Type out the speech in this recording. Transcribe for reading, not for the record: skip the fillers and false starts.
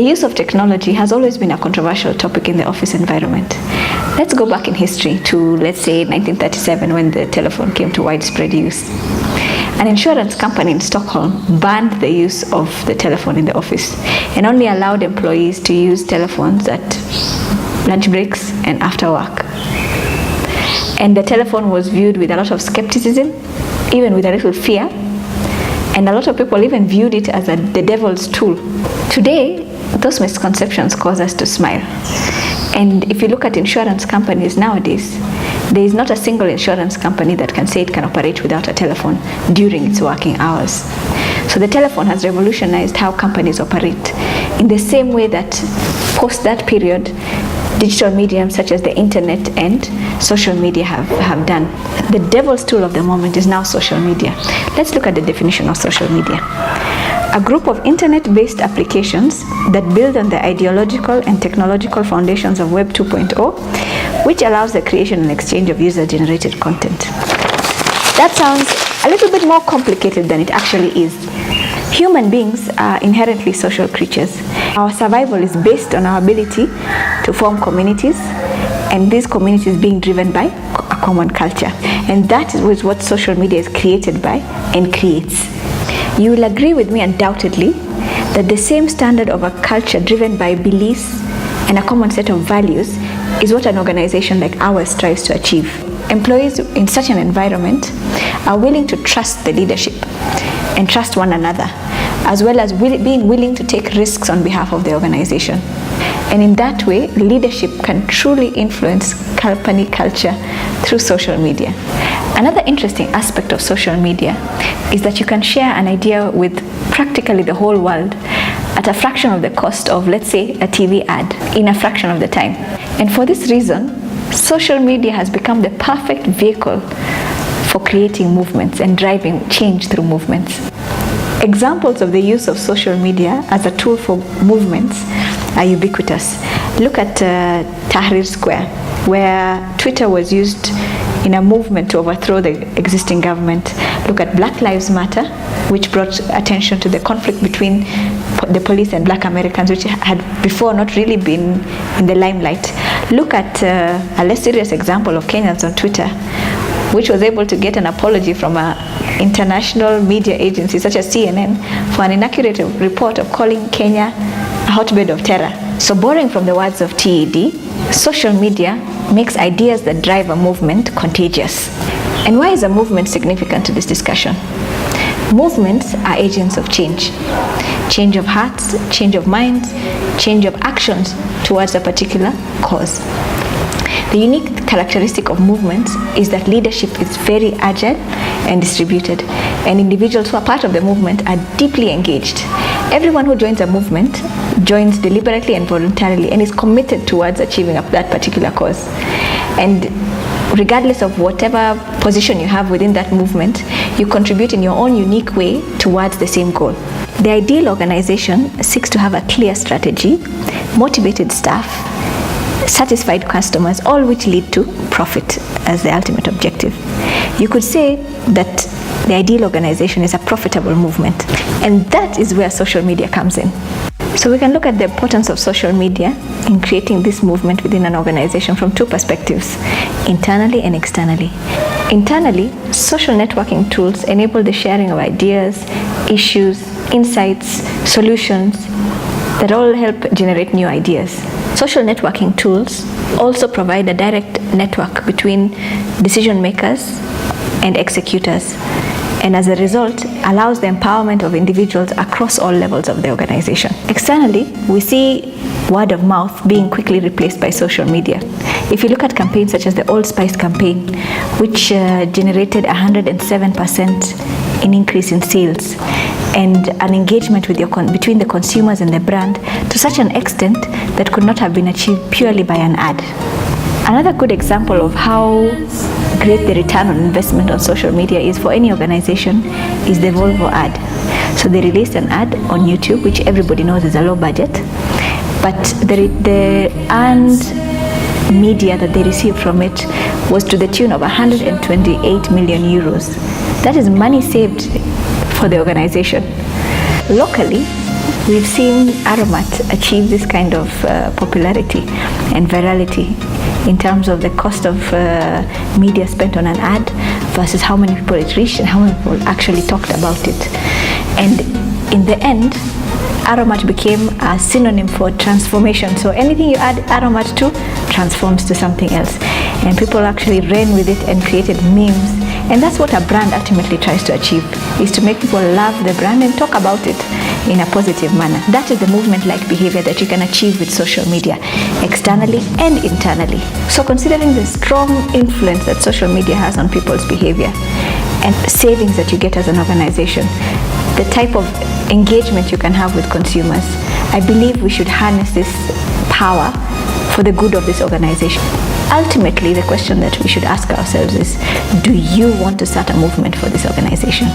The use of technology has always been a controversial topic in the office environment. Let's go back in history to, let's say, 1937, when the telephone came to widespread use. An insurance company in Stockholm banned the use of the telephone in the office and only allowed employees to use telephones at lunch breaks and after work. And the telephone was viewed with a lot of skepticism, even with a little fear, and a lot of people even viewed it as the devil's tool. Today, those misconceptions cause us to smile. And if you look at insurance companies nowadays, there is not a single insurance company that can say it can operate without a telephone during its working hours. So the telephone has revolutionized how companies operate, in the same way that post that period, digital mediums such as the internet and social media have done. The devil's tool of the moment is now social media. Let's look at the definition of social media. A group of internet-based applications that build on the ideological and technological foundations of Web 2.0, which allows the creation and exchange of user-generated content. That sounds a little bit more complicated than it actually is. Human beings are inherently social creatures. Our survival is based on our ability to form communities, and these communities being driven by a common culture. And that is what social media is created by and creates. You will agree with me undoubtedly that the same standard of a culture driven by beliefs and a common set of values is what an organization like ours strives to achieve. Employees in such an environment are willing to trust the leadership and trust one another, as well as being willing to take risks on behalf of the organization. And in that way, leadership can truly influence company culture through social media. Another interesting aspect of social media is that you can share an idea with practically the whole world at a fraction of the cost of, let's say, a TV ad, in a fraction of the time. And for this reason, social media has become the perfect vehicle for creating movements and driving change through movements. Examples of the use of social media as a tool for movements are ubiquitous. Look at Tahrir Square, where Twitter was used in a movement to overthrow the existing government. Look at Black Lives Matter, which brought attention to the conflict between the police and Black Americans, which had before not really been in the limelight. Look at a less serious example of Kenyans on Twitter, which was able to get an apology from an international media agency such as CNN for an inaccurate report of calling Kenya a hotbed of terror. So borrowing from the words of TED, social media makes ideas that drive a movement contagious. And why is a movement significant to this discussion? Movements are agents of change. Change of hearts, change of minds, change of actions towards a particular cause. The unique characteristic of movements is that leadership is very agile and distributed, and individuals who are part of the movement are deeply engaged. Everyone who joins a movement joins deliberately and voluntarily and is committed towards achieving that particular cause. And regardless of whatever position you have within that movement, you contribute in your own unique way towards the same goal. The ideal organization seeks to have a clear strategy, motivated staff, satisfied customers, all which lead to profit as the ultimate objective. You could say that the ideal organization is a profitable movement, and that is where social media comes in. So we can look at the importance of social media in creating this movement within an organization from two perspectives, internally and externally. Internally, social networking tools enable the sharing of ideas, issues, insights, solutions that all help generate new ideas. Social networking tools also provide a direct network between decision makers and executors, and as a result allows the empowerment of individuals across all levels of the organization. Externally, we see word of mouth being quickly replaced by social media. If you look at campaigns such as the Old Spice campaign, which generated 107% in increase in sales, and an engagement with between the consumers and the brand to such an extent that could not have been achieved purely by an ad. Another good example of how great the return on investment on social media is for any organization is the Volvo ad. So they released an ad on YouTube, which everybody knows is a low budget, but the earned media that they received from it was to the tune of 128 million euros. That is money saved for the organization. Locally, we've seen Aromat achieve this kind of popularity and virality in terms of the cost of media spent on an ad versus how many people it reached and how many people actually talked about it. And in the end, Aromat became a synonym for transformation. So anything you add Aromat to transforms to something else. And people actually ran with it and created memes. And that's what a brand ultimately tries to achieve, is to make people love the brand and talk about it in a positive manner. That is the movement-like behavior that you can achieve with social media, externally and internally. So considering the strong influence that social media has on people's behavior and savings that you get as an organization, the type of engagement you can have with consumers, I believe we should harness this power for the good of this organization. Ultimately, the question that we should ask ourselves is, do you want to start a movement for this organization?